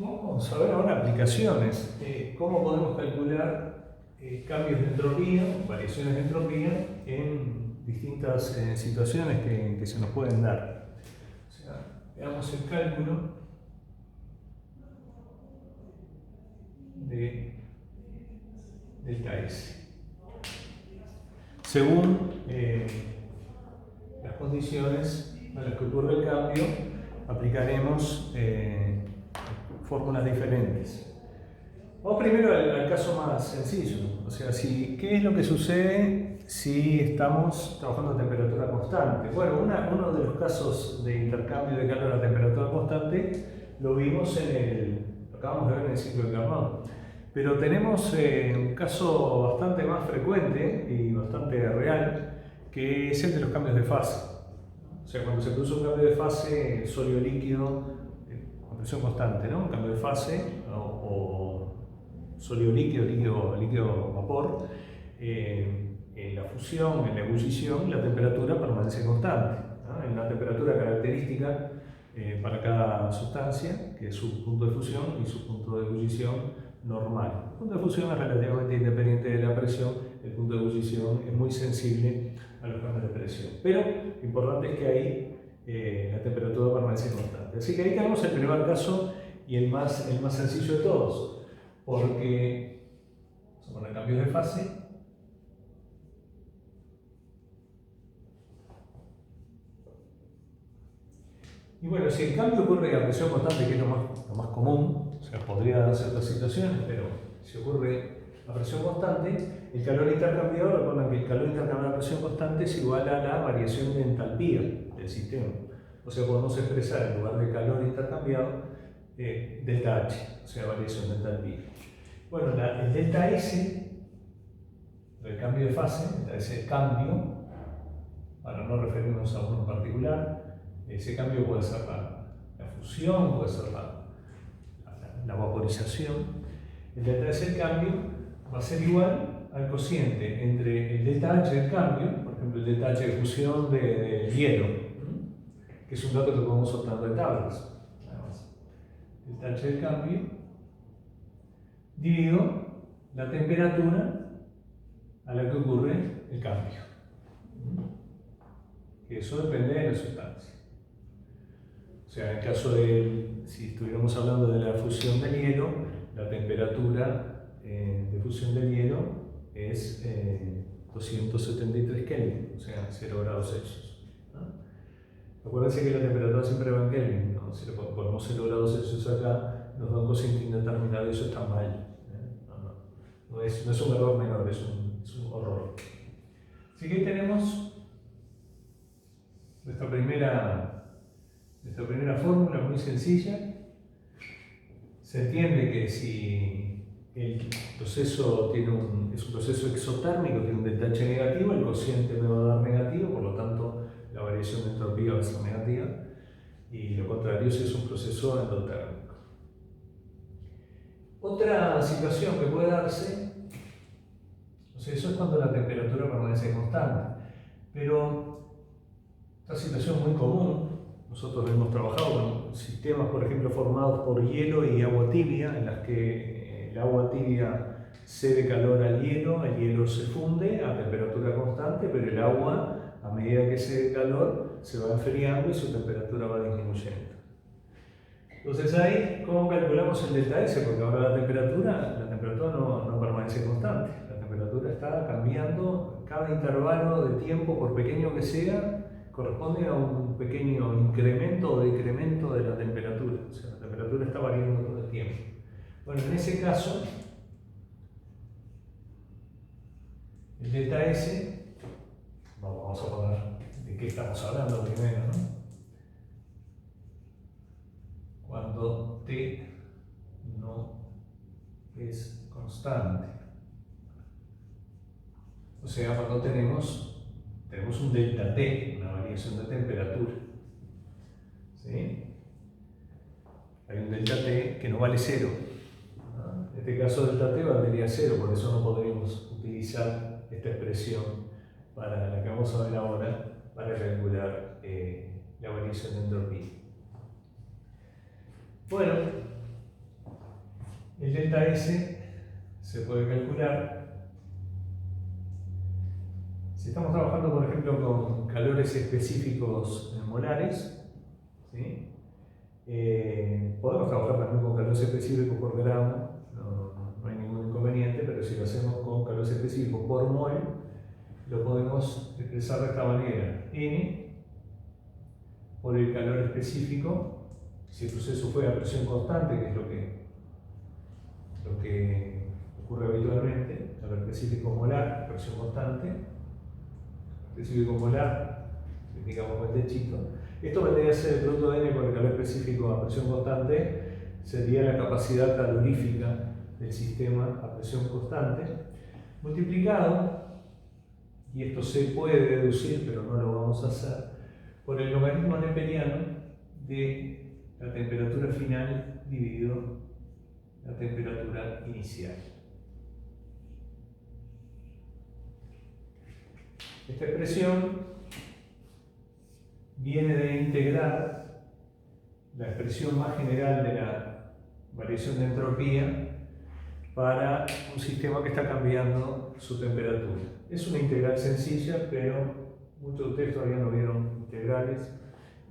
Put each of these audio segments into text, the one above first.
Vamos a ver ahora aplicaciones. ¿Cómo podemos calcular cambios de entropía, variaciones de entropía en distintas situaciones que se nos pueden dar? O sea, veamos el cálculo de delta S. Según las condiciones a las que ocurre el cambio, aplicaremos fórmulas diferentes. Vamos primero al caso más sencillo, o sea, ¿qué es lo que sucede si estamos trabajando a temperatura constante? Bueno, uno de los casos de intercambio de calor a temperatura constante lo vimos lo acabamos de ver en el ciclo de Carnot, pero tenemos un caso bastante más frecuente y bastante real, que es el de los cambios de fase. O sea, cuando se produce un cambio de fase sólido-líquido con presión constante, ¿no? Un cambio de fase o sólido-líquido, líquido-vapor, en la fusión, en la ebullición, la temperatura permanece constante, ¿no? En una temperatura característica para cada sustancia, que es su punto de fusión y su punto de ebullición normal. El punto de fusión es relativamente independiente de la presión, el punto de ebullición es muy sensible a los cambios de presión. Pero lo importante es que ahí la temperatura permanece constante. Así que ahí tenemos el primer caso y el más sencillo de todos, porque son los cambios de fase. Y bueno, si el cambio ocurre a presión constante, que es lo más común, o sea, podría darse otras situaciones, pero si ocurre a presión constante, el calor intercambiado, recuerden que el calor intercambiado a presión constante es igual a la variación de entalpía del sistema. O sea, podemos expresar en lugar de calor intercambiado, delta H, o sea, variación de entalpía. Bueno, el delta S, el cambio de fase, delta S el cambio, para no referirnos a uno en particular, ese cambio puede ser la fusión, puede ser la vaporización. El delta S el cambio va a ser igual al cociente entre el delta H del cambio, por ejemplo el delta H de fusión de hielo, que es un dato que podemos obtener de tablas. Además, delta H del cambio dividido la temperatura a la que ocurre el cambio. Que eso depende de la sustancia. O sea, en el caso si estuviéramos hablando de la fusión del hielo, la temperatura de fusión del hielo es 273 Kelvin, o sea, 0 grados Celsius. ¿No? Acuérdense que la temperatura siempre va en Kelvin, ¿no? Si le ponemos 0 grados Celsius acá, nos da un cociente indeterminado y eso está mal. No es un error menor, es un horror. Así que ahí tenemos nuestra primera fórmula muy sencilla. Se entiende que si el proceso es un proceso exotérmico, tiene un delta H negativo, el cociente me va a dar negativo, por lo tanto la variación de entropía va a ser negativa, y lo contrario si es un proceso endotérmico. Otra situación que puede darse, o sea, eso es cuando la temperatura permanece constante, pero esta situación es muy común. Nosotros hemos trabajado con sistemas, por ejemplo, formados por hielo y agua tibia, en las que el agua tibia cede calor al hielo, el hielo se funde a temperatura constante, pero el agua, a medida que cede calor, se va enfriando y su temperatura va disminuyendo. Entonces ahí, ¿cómo calculamos el delta S? Porque ahora la temperatura no permanece constante, la temperatura está cambiando cada intervalo de tiempo, por pequeño que sea, corresponde a un pequeño incremento o decremento de la temperatura, o sea, la temperatura está variando todo el tiempo. Bueno, en ese caso, el delta S, vamos a poner de qué estamos hablando primero, ¿no? Cuando T no es constante. O sea, cuando tenemos un delta T, una variación de temperatura. ¿Sí? Hay un delta T que no vale 0. En este caso, delta T valdría 0, por eso no podríamos utilizar esta expresión para la que vamos a ver ahora para calcular la variación de entropía. Bueno, delta S se puede calcular. Si estamos trabajando, por ejemplo, con calores específicos molares, ¿sí? Podemos trabajar también con calores específicos por gramo, no hay ningún inconveniente, pero si lo hacemos con calores específicos por mol, lo podemos expresar de esta manera: N por el calor específico, si el proceso fue a presión constante, que es lo que ocurre habitualmente, calor específico molar, presión constante, específico molar, indicamos con el techito. Esto vendría a ser el producto de N por el calor específico a presión constante, sería la capacidad calorífica del sistema a presión constante, multiplicado, y esto se puede deducir, pero no lo vamos a hacer, por el logaritmo neperiano de la temperatura final dividido la temperatura inicial. Esta expresión viene de integrar la expresión más general de la variación de entropía para un sistema que está cambiando su temperatura. Es una integral sencilla, pero muchos de ustedes todavía no vieron integrales,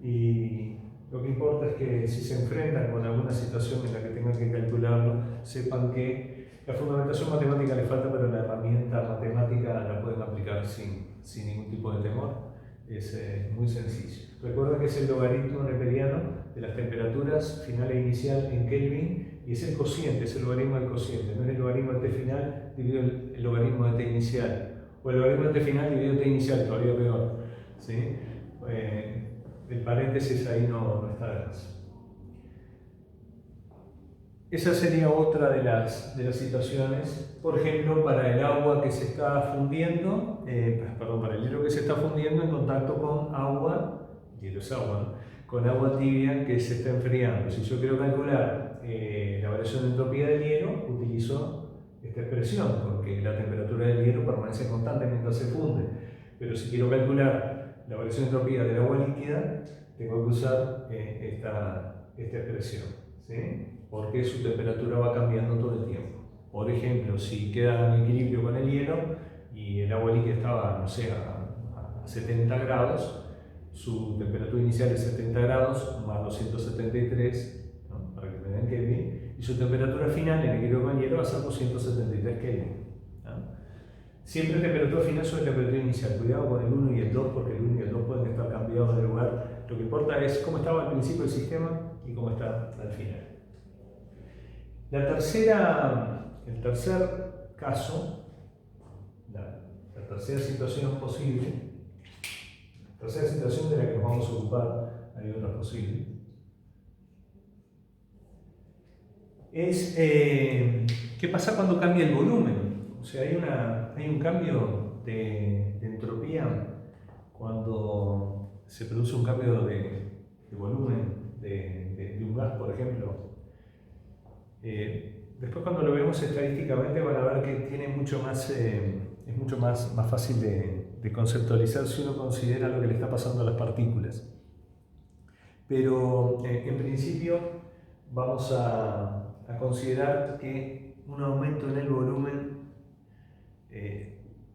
y lo que importa es que si se enfrentan con alguna situación en la que tengan que calcularlo, sepan que la fundamentación matemática les falta, pero la herramienta matemática la pueden aplicar sin ningún tipo de temor. Es muy sencillo. Recuerden que es el logaritmo neperiano de las temperaturas final e inicial en Kelvin, y es el cociente, es el logaritmo del cociente, no es el logaritmo de T final dividido el logaritmo de T inicial, o el logaritmo de T final dividido T inicial, todavía peor, ¿sí? El paréntesis ahí no está de más. Esa sería otra de las situaciones. Por ejemplo, para el agua que se está fundiendo, para el hielo que se está fundiendo en contacto con agua, hielo es agua, ¿no? Con agua tibia que se está enfriando. Si yo quiero calcular la variación de entropía del hielo, utilizo esta expresión, porque la temperatura del hielo permanece constante mientras se funde. Pero si quiero calcular la variación de entropía del agua líquida, tengo que usar esta expresión, ¿sí? Porque su temperatura va cambiando todo el tiempo. Por ejemplo, si queda en equilibrio con el hielo y el agua líquida estaba, no sé, a 70 grados, su temperatura inicial es 70 grados más 273, ¿no? Para que me den Kelvin, y su temperatura final en equilibrio con el hielo va a ser 273 Kelvin, ¿no? Siempre temperatura final sobre temperatura inicial. Cuidado con el 1 y el 2, porque el 1 y el 2 pueden estar cambiados de lugar. Lo que importa es cómo estaba al principio del sistema y cómo está al final. El tercer caso, la tercera situación posible, la tercera situación de la que nos vamos a ocupar, hay otras posibles, es qué pasa cuando cambia el volumen. O sea, hay un cambio de entropía cuando se produce un cambio de volumen de un gas, por ejemplo. Después, cuando lo vemos estadísticamente, van a ver que tiene es mucho más fácil de conceptualizar si uno considera lo que le está pasando a las partículas. Pero en principio vamos a considerar que un aumento en el volumen,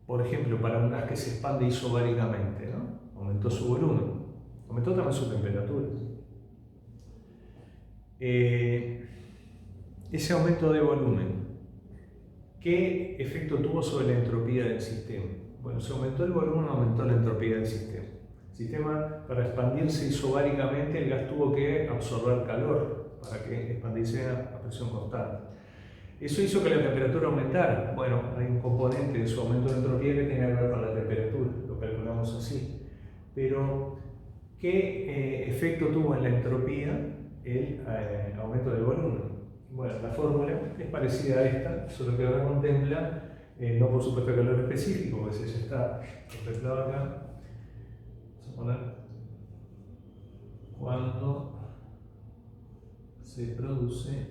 por ejemplo, para un gas que se expande isobáricamente, ¿no? Aumentó su volumen, aumentó también su temperatura. Ese aumento de volumen, ¿qué efecto tuvo sobre la entropía del sistema? Bueno, si aumentó el volumen, aumentó la entropía del sistema. El sistema, para expandirse isobáricamente, el gas tuvo que absorber calor para que expandirse a presión constante. Eso hizo que la temperatura aumentara. Bueno, hay un componente de su aumento de entropía que tiene que ver con la temperatura, lo calculamos así. Pero, ¿qué efecto tuvo en la entropía el aumento del volumen? Bueno, la fórmula es parecida a esta, solo que ahora contempla, no por supuesto el calor específico, porque ese ya está contemplado acá. Vamos a poner cuando se produce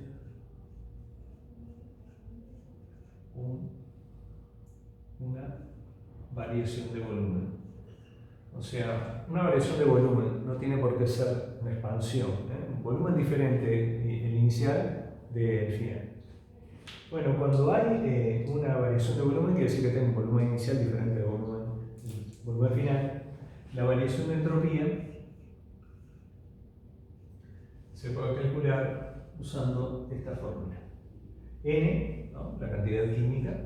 una variación de volumen. O sea, una variación de volumen no tiene por qué ser una expansión, ¿eh? Un volumen diferente el inicial del final. Bueno, cuando hay una variación de volumen, quiere decir que tengo un volumen inicial diferente del volumen final. La variación de entropía se puede calcular usando esta fórmula. N, ¿no?, la cantidad química,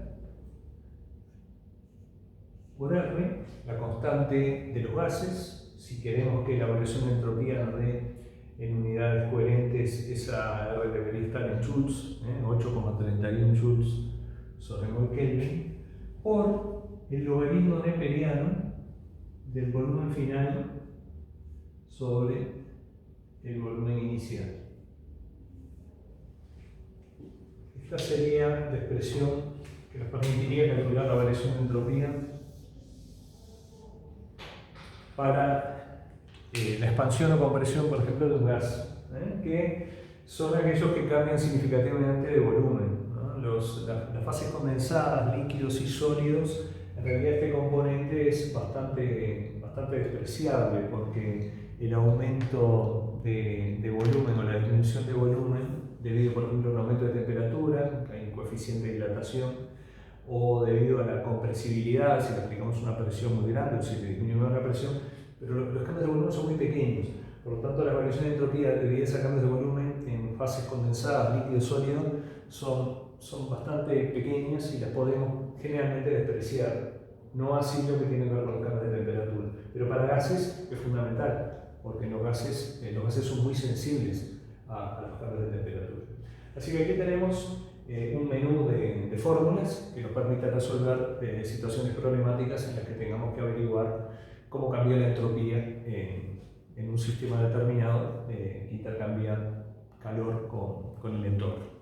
por R, la constante de los gases. Si queremos que la variación de entropía nos dé en unidades coherentes, esa R debería estar en joules, 8,31 joules sobre mol Kelvin, por el logaritmo neperiano del volumen final sobre el volumen inicial. Esta sería la expresión que nos permitiría calcular la variación de entropía para la expansión o compresión, por ejemplo, de un gas, que son aquellos que cambian significativamente de volumen, ¿no? Las fases condensadas, líquidos y sólidos, en realidad este componente es bastante despreciable, porque el aumento de volumen o la disminución de volumen, debido por ejemplo a un aumento de temperatura, que hay un coeficiente de dilatación, o debido a la compresibilidad, si le aplicamos una presión muy grande o si le disminuimos la presión, pero los cambios de volumen son muy pequeños. Por lo tanto, las variaciones de entropía debidas a cambios de volumen en fases condensadas, líquido y sólido son bastante pequeñas y las podemos generalmente despreciar. No así lo que tiene que ver con los cambios de temperatura. Pero para gases es fundamental, porque los gases son muy sensibles a los cambios de temperatura. Así que aquí tenemos un menú de fórmulas que nos permite resolver situaciones problemáticas en las que tengamos que averiguar cómo cambia la entropía en un sistema determinado que intercambia calor con el entorno.